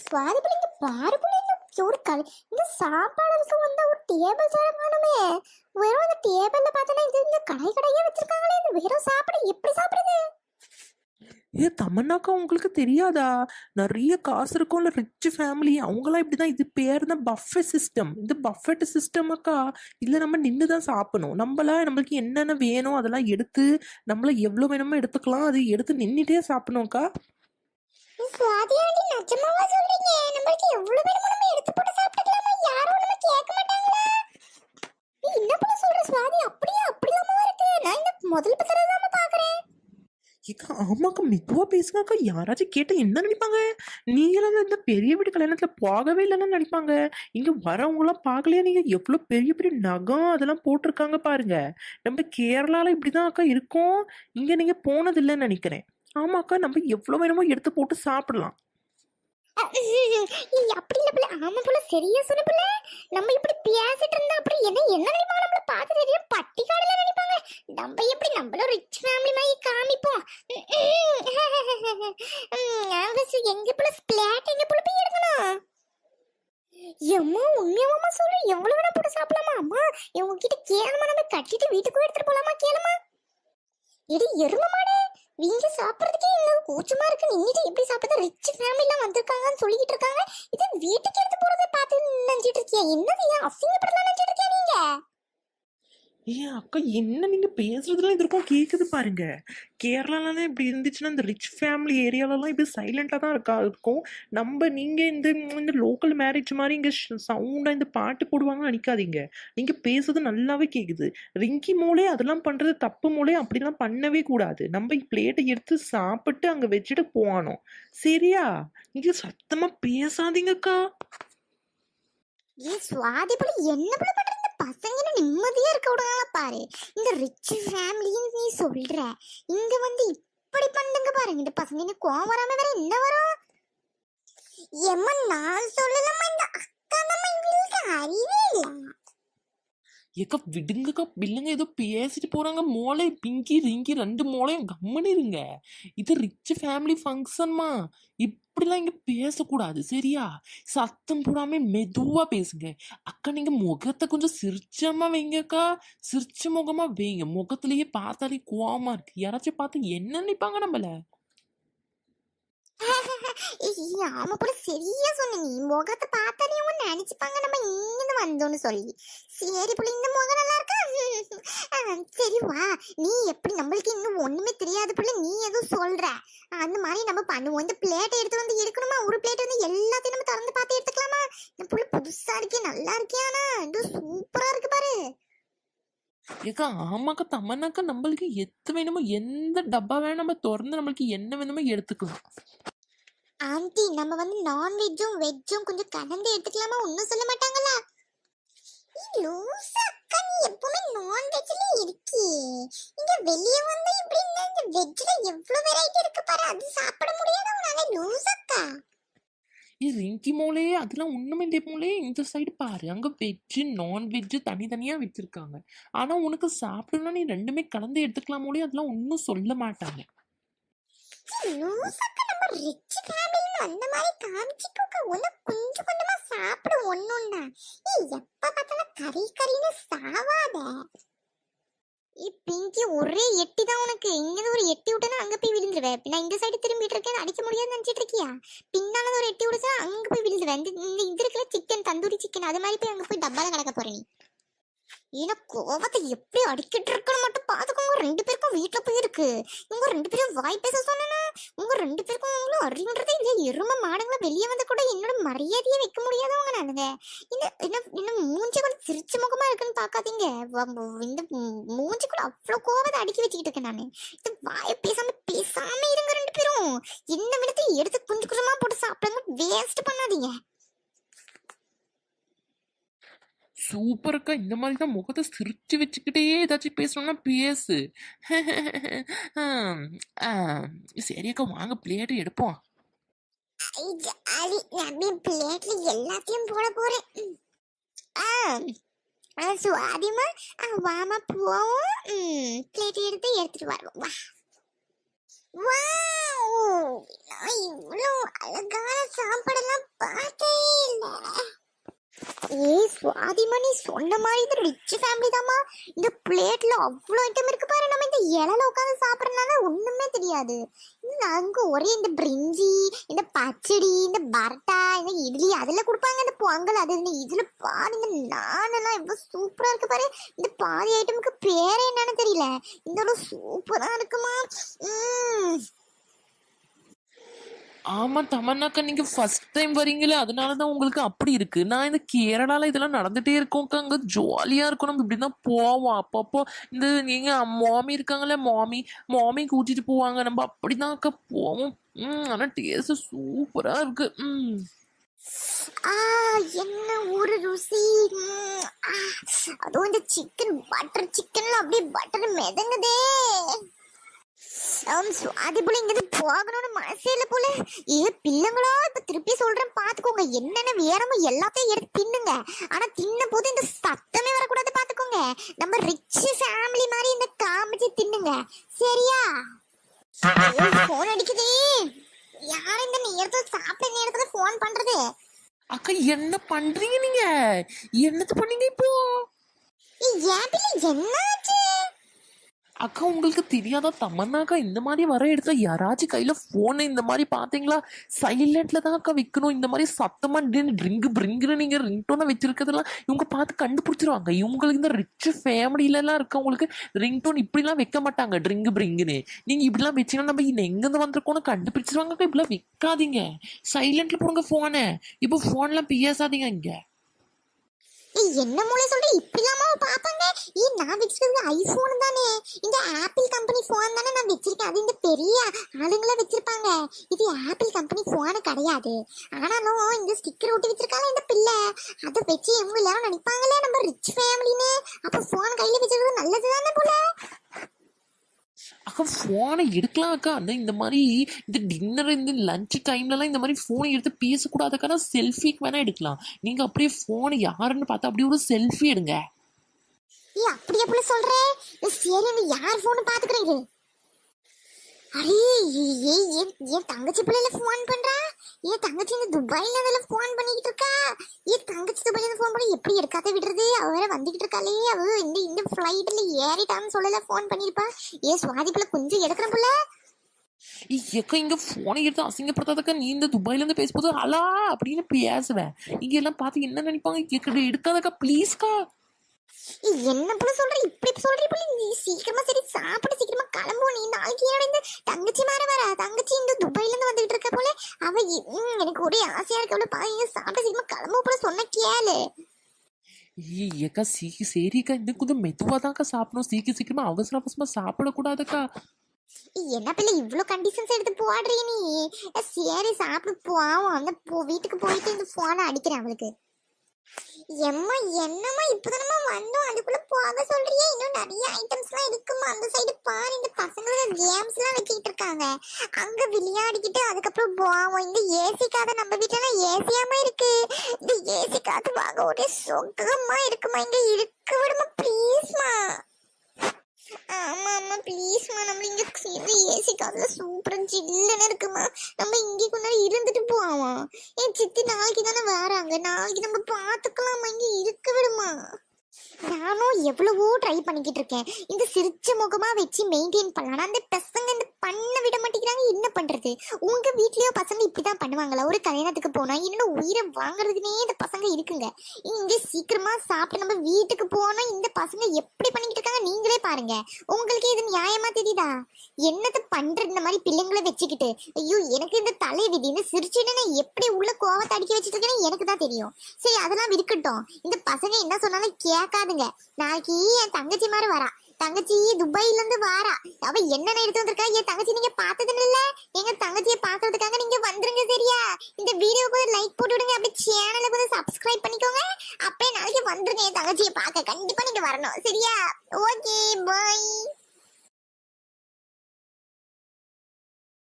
சுவாதி பிள்ளைங்க பாரு பிள்ளைங்க ஒரு கடை இந்த சாப்பாடு வந்தா ஒரு டேபிள் சேர காணுமே. வெறும் அந்த டேபிள்ல பார்த்தா இது இந்த கடை கடையா வச்சிருக்காங்களே. இது வெறும் சாப்பாடு எப்படி சாப்பிடுது? தமன்னாக்கா உங்களுக்கு தெரியாதா? நிறைய காசு இருக்கும்ல, ரிச் ஃபேமிலி, அவங்களாம் இப்படிதான். இது பேர் தான் பஃபே சிஸ்டம். இது பஃபெட் சிஸ்டம் அக்கா. இதுல நம்ம நின்று தான் சாப்பிடணும். நம்மளுக்கு என்னென்ன வேணும் அதெல்லாம் எடுத்து நம்மள எவ்வளவு வேணுமோ எடுத்துக்கலாம். அது எடுத்து நின்றுட்டே சாப்பிடணும் அக்கா. சுவாதியாண்டி நிஜமாவா சொல்றீங்க? நம்மளுக்கு எவ்வளவு வேணுமோ நம்ம எடுத்து போட்டு சாப்பிட்டுக்கலாமா? யாரும் ஒண்ணுமே கேட்க மாட்டாங்களா? நீ என்ன பண்ண சொல்ற சுவாதி? அப்படியே அப்படிலாமா இருக்கு? நான் இந்த முதல் பத்திரம் தான் பாக்குறேன். ஏக்கா ஆமாக்கா, மெதுவா பேசுனாக்கா. யாராச்சும் கேட்டா என்ன நினைப்பாங்க? நீங்களும் இந்த பெரிய வீட்டு கல்யாணத்துல போகவே இல்லைன்னு நினைப்பாங்க. இங்க வரவங்க எல்லாம் பார்க்கலையா? நீங்க எவ்வளவு பெரிய பெரிய நகம் அதெல்லாம் போட்டிருக்காங்க பாருங்க. நம்ம கேரளால இப்படிதான் அக்கா இருக்கும். இங்க நீங்க போனது இல்லைன்னு நினைக்கிறேன். ஆமாக்கா, நம்ம எவ்வளவு வேணுமோ எடுத்து போட்டு சாப்பிடலாம். அப்படி இல்ல பிள்ளை. ஆமா போல, சரியா சொன்ன பிள்ளை. நம்ம இப்படி பேசிட்டு இருந்தா அப்படி என்ன நினைப்பாங்க? நம்மள பார்த்து தெரியும் பட்டிக்காடுல நினைப்பாங்க. நம்ம எப்படி நம்மளும் ரிச் ஃபேமிலி மாதிரி காமிப்போம். எங்க போல ஸ்பிளாட் எங்க போல போய் எடுக்கணும். எம்மா உண்மையாமா சொல்லு, எவ்வளவு வேணா போட்டு சாப்பிடலாமா? அம்மா உங்ககிட்ட கேளுமா, நம்ம கட்டிட்டு வீட்டுக்கு எடுத்துட்டு போலாமா? கேளுமா. எடி எரும மாடு, நீங்க சாப்பிடுறதுக்கே எங்களுக்கு கூச்சமா இருக்கு. நீங்க எப்படி சாப்பிடுற? ரிச் ஃபேமிலி எல்லாம் வந்திருக்காங்கன்னு சொல்லிட்டு இருக்காங்க. இது வீட்டுக்கு எடுத்து போறதை பார்த்து நினைச்சிட்டு இருக்கியா? என்னது அசிங்கப்படலாம் நினைச்சிட்டு இருக்கியா நீங்க? அக்கா, என்ன நீங்க பேசுறதுலாம் இது இருக்கும் கேக்குது பாருங்க. கேரளாலாம் இப்படி இருந்துச்சுன்னா இந்த ரிச் ஃபேமிலி ஏரியாலலாம் இப்படி சைலண்டா தான் இருக்கும். நீங்க இந்த லோக்கல் மேரேஜ் மாதிரி இங்க சவுண்டா இந்த பாட்டு போடுவாங்கன்னு நினைக்காதீங்க. நீங்க பேசுறது நல்லாவே கேக்குது. ரிங்கி மூலே அதெல்லாம் பண்றது தப்பு. மூலே அப்படிலாம் பண்ணவே கூடாது. நம்ம பிளேட்டை எடுத்து சாப்பிட்டு அங்க வச்சுட்டு போகணும். சரியா? நீங்க சத்தமா பேசாதீங்கக்கா. சுவாதி போல என்ன போல பண்ற? பசங்க நிம்மதியா இருக்க விடுறாங்க பாரு. இந்த ரிச் ஃபேமிலின்னு நீ சொல்ற, இங்க வந்து இப்படி பண்ணுங்க பாருங்க. இந்த பசங்க கோவம் வராம வேற என்ன வரும்? எம்மா நான் சொல்லலாமா? இந்த அக்கா நம்ம இவங்களுக்கு அறிவே இல்ல. ஏக்கா விடுங்கக்கா, பிள்ளைங்க ஏதோ பேசிட்டு போறாங்க. மோளை பிங்கி ரிங்கி ரெண்டு மோளையும் கம்மனு இருங்க. இது ரிச் ஃபேமிலி ஃபங்க்ஷன்மா. இப்படிலாம் இங்க பேசக்கூடாது. சரியா? சத்தம் போடாம மெதுவா பேசுங்க. அக்கா, நீங்க முகத்தை கொஞ்சம் சிரிச்சமா வைங்கக்கா. சிரிச்ச முகமா வைங்க. முகத்திலேயே பார்த்தாலே கோவமா இருக்கு. யாராச்சும் பார்த்து என்ன நினைப்பாங்க நம்மள? ஆமா போல, சரியா சொன்ன. நீ முகத்தை பார்த்தாலே அவங்க நினைச்சுப்பாங்க நம்ம இங்க வந்தோன்னு சொல்லி. சரி போல, இந்த முகம் நல்லா இருக்கா? சரி வா. நீ எப்படி, நம்மளுக்கு இன்னும் ஒண்ணுமே தெரியாது போல, நீ எதுவும் சொல்ற அந்த மாதிரி நம்ம பண்ணுவோம். இந்த பிளேட்டை எடுத்து வந்து எடுக்கணுமா? ஒரு பிளேட் வந்து எல்லாத்தையும் நம்ம திறந்து பார்த்து எடுத்துக்கலாமா? இந்த புள்ள புதுசா இருக்கே, நல்லா இருக்கியானா? இது சூப்பரா இருக்கு பாரு. ஏக்கா ஆமாக்கா, தமன்னாக்கா, நம்மளுக்கு எது வேணுமோ எந்த டப்பா வேணும் நம்ம திறந்து நம்மளுக்கு என்ன வேணுமோ எடுத்துக்கலாம். ஆண்டி, நம்ம வந்து நான்வெஜ்ஜும் வெஜ்ஜும் கொஞ்சம் கலந்து எடுத்துக்கலாமா? ஒன்னும் சொல்ல மாட்டாங்களா? லூசா அக்கா, நீ எப்பவுமே நான்வெஜ்ல இருக்கி. இங்க வெளிய வந்து இப்படி இந்த வெஜ்ல எவ்வளவு வெரைட்டி இருக்கு பாரு. அது சாப்பிட முடியாத உனால. லூசக்கா. ரிங்கி மோலே அதெல்லாம் ஒண்ணுமே இல்லை. மோலே இந்த சைடு பாரு, அங்க வெஜ்ஜு நான்வெஜ்ஜு தனித்தனியா வச்சிருக்காங்க. ஆனா உனக்கு சாப்பிடணும்னா நீ ரெண்டுமே கலந்து எடுத்துக்கலாம் மோலே. அதெல்லாம் ஒன்னும் சொல்ல மாட்டாங்க. லூசக்கா, நம்ம ரிச் ஃபேமிலி அந்த மாதிரி காமிச்சிக்கோக்கா. உனக்கு கொஞ்சம் கொஞ்சமா சாப்பிட ஒண்ணுன்னா. எப்ப பார்த்தாலும் கறின்னு சாவாத. பிங்கி ஒரே எட்டி தான் உனக்கு. இங்க ஒரு எட்டி விட்டனா அங்க போய் விழுந்துருவேன். நான் இந்த சைடு திரும்பிட்டு இருக்கேன், அடிக்க முடியாதுன்னு நினைச்சிட்டு இருக்கியா? பின்னால ஒரு எட்டி விடுச்சா அங்க போய் விழுந்துருவேன். இந்த இது இருக்கிற சிக்கன், தந்தூரி சிக்கன், அது மாதிரி போய் அங்க போய் டப்பால கிடக்க போற நீ. ஏன்னா கோவத்தை எப்படி அடிக்கிட்டு இருக்கணும் மட்டும் பாத்துக்கோங்க. ரெண்டு பேருக்கும் வீட்டுல போய் இருக்கு. உங்க ரெண்டு பேரும் வாய் பேச சொன்னா உங்க ரெண்டு பேருக்கும் அறிவுன்றதே இல்ல. எரும மாடுங்களை வெளியே வந்து கூட என்னோட மரியாதையை வைக்க முடியாதவங்க நானுங்க. இந்த மூஞ்சி கூட சிரிச்ச முகமா இருக்குன்னு பாக்காதீங்க. இந்த மூஞ்சி கூட அவ்வளவு கோவத்தை அடுக்கி வச்சுக்கிட்டு இருக்கேன் நானு. இந்த வாய பேசாம இருங்க ரெண்டு பேரும். என்ன விடத்தை எடுத்து கொஞ்சம் கொஞ்சமா போட்டு சாப்பிடுங்க. வேஸ்ட் பண்ணாதீங்க. சூப்பருக்கா, இந்த மாதிரி தான் முகத்தை சிரிச்சு வச்சுக்கிட்டே ஏதாச்சும் பேசணும்னா பேசு. சரியக்கா, வாங்க பிளேட் எடுப்போம். பிளேட்ல எல்லாத்தையும் போட போறேன். சுவாதிமா வாமா போவோம். பிளேட் எடுத்து எடுத்துட்டு வருவோம். வா, இவ்வளவு அழகான சாப்பாடெல்லாம் சுவாதிமணி சொன்ன மாதிரி இது ரிச் ஃபேமிலி தாம்மா. இந்த பிளேட்ல அவ்வளோ ஐட்டம் இருக்கு பாரு. நம்ம இந்த இலையில உட்காந்து சாப்பிட்றதுனால ஒண்ணுமே தெரியாது. அங்க ஒரே இந்த பிரிஞ்சி, இந்த பச்சடி, இந்த பரோட்டா, இந்த இட்லி அதெல்லாம் கொடுப்பாங்க. இந்த பொங்கல் அது இதுல பாரு. இந்த நானெல்லாம் எவ்வளவு சூப்பரா இருக்கு பாரு. இந்த பாதி ஐட்டமுக்கு பேரே என்னன்னு தெரியல. இந்த சூப்பரா இருக்குமா. ஆமா தமன்னாக்கா, நீங்க ஃபர்ஸ்ட் டைம் வரீங்களே, அதனாலதான் உங்களுக்கு அப்படி இருக்கு. நான் இந்த கேரளால இதெல்லாம் நடந்துட்டே இருக்கோம்க்கா. அங்க ஜாலியா இருக்கும். நம்ம இப்படிதான் போவோம் அப்பப்போ. இந்த நீங்க மாமி இருக்காங்களே, மாமி கூட்டிட்டு போவாங்க. நம்ம அப்படிதான் அக்கா போவோம். ஆனா டேஸ்ட் சூப்பரா இருக்கு. என்ன ஒரு ருசி. அதுவும் இந்த சிக்கன் பட்டர் சிக்கன்ல அப்படியே பட்டர் மிதங்குதே. அது போல இங்க போகணும்னு மனசே இல்ல போல. பிள்ளைங்களோ இப்ப திருப்பி சொல்றேன் பாத்துக்கோங்க. என்னென்ன வேறமோ எல்லாத்தையும் எடுத்து தின்னுங்க. ஆனா தின்ன போது இந்த சத்தமே வரக்கூடாது பாத்துக்கோங்க. நம்ம ரிச் ஃபேமிலி மாதிரி இந்த காமிச்சு தின்னுங்க சரியா? போன் அடிக்குது. யார் இந்த நேரத்துல சாப்பிட்ட நேரத்துல போன் பண்றது? அக்கா என்ன பண்றீங்க நீங்க? என்னது பண்ணீங்க இப்போ? ஏன் பிள்ளை என்னாச்சு? அக்கா உங்களுக்கு தெரியாதா தமன்னாக்கா இந்த மாதிரி வர இடத்துல யாராச்சும் கையில போனை இந்த மாதிரி பாத்தீங்களா? சைலண்ட்ல தான் அக்கா வைக்கணும். இந்த மாதிரி சத்தமா ட்ரிங்க்னு நீங்க ரிங்டோனை வச்சிருக்கிறதெல்லாம் இவங்க பார்த்து கண்டுபிடிச்சிருவாங்க. இவங்களுக்கு இந்த ரிச் ஃபேமிலில எல்லாம் இருக்கவங்களுக்கு ரிங்டோன் இப்படிலாம் வைக்க மாட்டாங்க. ட்ரிங்க்னு நீங்க இப்படிலாம் வச்சீங்கன்னா நம்ம எங்கிருந்து வந்திருக்கோம்னு கண்டுபிடிச்சிருவாங்க. இப்படிலாம் வைக்காதீங்க. சைலண்ட்ல போடுங்க போனை. இப்போ போன்லாம் பேசாதீங்க இங்க. என்ன மூளை சொல்ற? இப்படிலாமா பாப்பாங்க? நான் வச்சிருக்கிறது ஐபோன் தானே. இந்த ஆப்பிள் கம்பெனி போன் தானே நான் வச்சிருக்கேன். அது இந்த பெரிய ஆளுங்கள வச்சிருப்பாங்க. இது ஆப்பிள் கம்பெனி போன் கிடையாது. ஆனாலும் இந்த ஸ்டிக்கர் ஒட்டி வச்சிருக்காங்க இந்த பிள்ளை. அதை வச்சு இவங்க எல்லாரும் நினைப்பாங்களே நம்ம ரிச் ஃபேமிலின்னு. அப்ப போன் கையில வச்சிருக்கிறது நல்லது தானே போல. அக்கா போனை எடுக்கலாம் அக்கா. அந்த இந்த மாதிரி இந்த டின்னர் இந்த லஞ்ச் டைம்லலாம் இந்த மாதிரி போனை எடுத்து பேசக்கூடாதுக்கா. செல்ஃபிக்கு வேணா எடுக்கலாம். நீங்க அப்படியே போனை யாருன்னு பார்த்தா அப்படியே ஒரு செல்ஃபி எடுங்க. அப்படியே போல சொல்றேன். சரி நீ யார் போன் பாத்துக்கிறீங்க? அரே என் தங்கச்சி பிள்ளைல போன் பண்றா. என் தங்கச்சி இந்த துபாயில அதுல போன் பண்ணிக்கிட்டு இருக்கா. என் தங்கச்சி துபாயில போன் பண்ணி எப்படி எடுக்காத விடுறது? அவ வேற வந்துகிட்டு இருக்காளே. அவ இந்த ஃபிளைட்ல ஏறிட்டான்னு சொல்லல போன் பண்ணிருப்பா. சுவாதி பிள்ளை கொஞ்சம் எடுக்கிற பிள்ளை. எக்கா இங்க போனை எடுத்து அசிங்கப்படுத்தாதக்கா. நீ இந்த துபாயில இருந்து பேசும்போது அலா அப்படின்னு பேசுவேன். இங்க எல்லாம் பார்த்து என்ன நினைப்பாங்க? எடுக்காதக்கா ப்ளீஸ்க்கா. என்ன போல சொல்ற? இப்படி சொல்ற போல. நீ சீக்கிரமா சரி சாப்பிட சீக்கிரமா கிளம்பும். நீ நாளைக்கு என்னோட இந்த தங்கச்சி மாற வர. தங்கச்சி இந்த துபாயில இருந்து வந்துகிட்டு இருக்க போல. அவ எனக்கு ஒரே ஆசையா இருக்கு. அவளை பாருங்க சாப்பிட சீக்கிரமா கிளம்ப போல சொன்ன கேளு. ஏக்கா சரிக்கா. இந்த கொஞ்சம் மெதுவா தான்க்கா சாப்பிடணும். சீக்கிரமா அவசரமா சாப்பிடக்கூடாதுக்கா. என்ன பிள்ளை இவ்ளோ கண்டிஷன்ஸ் எடுத்து போடுறீ நீ? சரி சாப்பிடு போவோம். அந்த வீட்டுக்கு போயிட்டு இந்த போனை அடிக்கிறேன் அவளுக்கு. எம்மா என்னம்மா இப்பதானமா வந்தோம், அதுக்குள்ள போக சொல்றியே? இன்னும் நிறைய ஐட்டம்ஸ் எல்லாம் இருக்குமா? அந்த சைடு பாரு. இந்த பசங்களோட கேம்ஸ் எல்லாம் வச்சுக்கிட்டு இருக்காங்க. அங்க விளையாடிக்கிட்டு அதுக்கப்புறம் போவோம். இந்த ஏசி காத நம்ம வீட்டுல ஏசியாம இருக்கு. இந்த ஏசி காத்து வாங்க ஒரே சொகமா இருக்குமா. இங்க இருக்க விடுமா ப்ளீஸ்மா. ஆமா ஆமா ப்ளீஸ்மா. நம்ம இங்க ஏசி காதுல சூப்பரா ஜில்லுன்னு இருக்குமா. நம்ம இங்கே கொஞ்ச நேரம் இருந்துட்டு போவோம். என் சித்தி நாளைக்கு தானே வராங்க. நாளைக்கு நம்ம பாத்துக்கலாமா. இங்க இருக்க விடுமா. நானும் எவ்வளவோ ட்ரை பண்ணிக்கிட்டு இருக்கேன். இந்த சிரிச்ச முகமா வச்சு மெயின்டைன் பண்ணலாம். அந்த பசங்க இந்த பண்ண விட மாட்டேங்கிறாங்க. என்ன பண்றது? உங்க வீட்லயோ பசங்க இப்படிதான் பண்ணுவாங்களா? ஒரு கல்யாணத்துக்கு போனா என்னோட உயிரை வாங்குறதுக்குனே இந்த பசங்க இருக்குங்க. இங்க சீக்கிரமா சாப்பிட்டு நம்ம வீட்டுக்கு போனா இந்த பசங்க எப்படி பண்ணிக்கிட்டு இருக்காங்க நீங்களே பாருங்க. உங்களுக்கு இது நியாயமா தெரியுதா? என்னது பண்றது இந்த மாதிரி பிள்ளைங்களை வச்சுக்கிட்டு? ஐயோ எனக்கு இந்த தலை விதி. இந்த சிரிச்சுன்னு எப்படி உள்ள கோவத்தை அடிக்க வச்சுட்டு இருக்கேன்னு எனக்கு தான் தெரியும். சரி அதெல்லாம் இருக்கட்டும். இந்த பசங்க என்ன சொன்னாலும் கேட்காதுங்க. நாளைக்கு என் தங்கச்சி மாதிரி வரா. தங்கச்சி துபாயில இருந்து வாரா. அவ என்னென்ன எடுத்து வந்திருக்கா? என் தங்கச்சி நீங்க பார்த்தது இல்ல. எங்க தங்கச்சியை பாக்குறதுக்காக நீங்க வந்துருங்க சரியா? இந்த வீடியோக்கு ஒரு லைக் போட்டு விடுங்க. அப்படியே சேனலுக்கு வந்து சப்ஸ்கிரைப் பண்ணிக்கோங்க. அப்படியே நாளைக்கு வந்துருங்க என் தங்கச்சியை பார்க்க. கண்டிப்பா நீங்க வரணும் சரியா? Okay bye.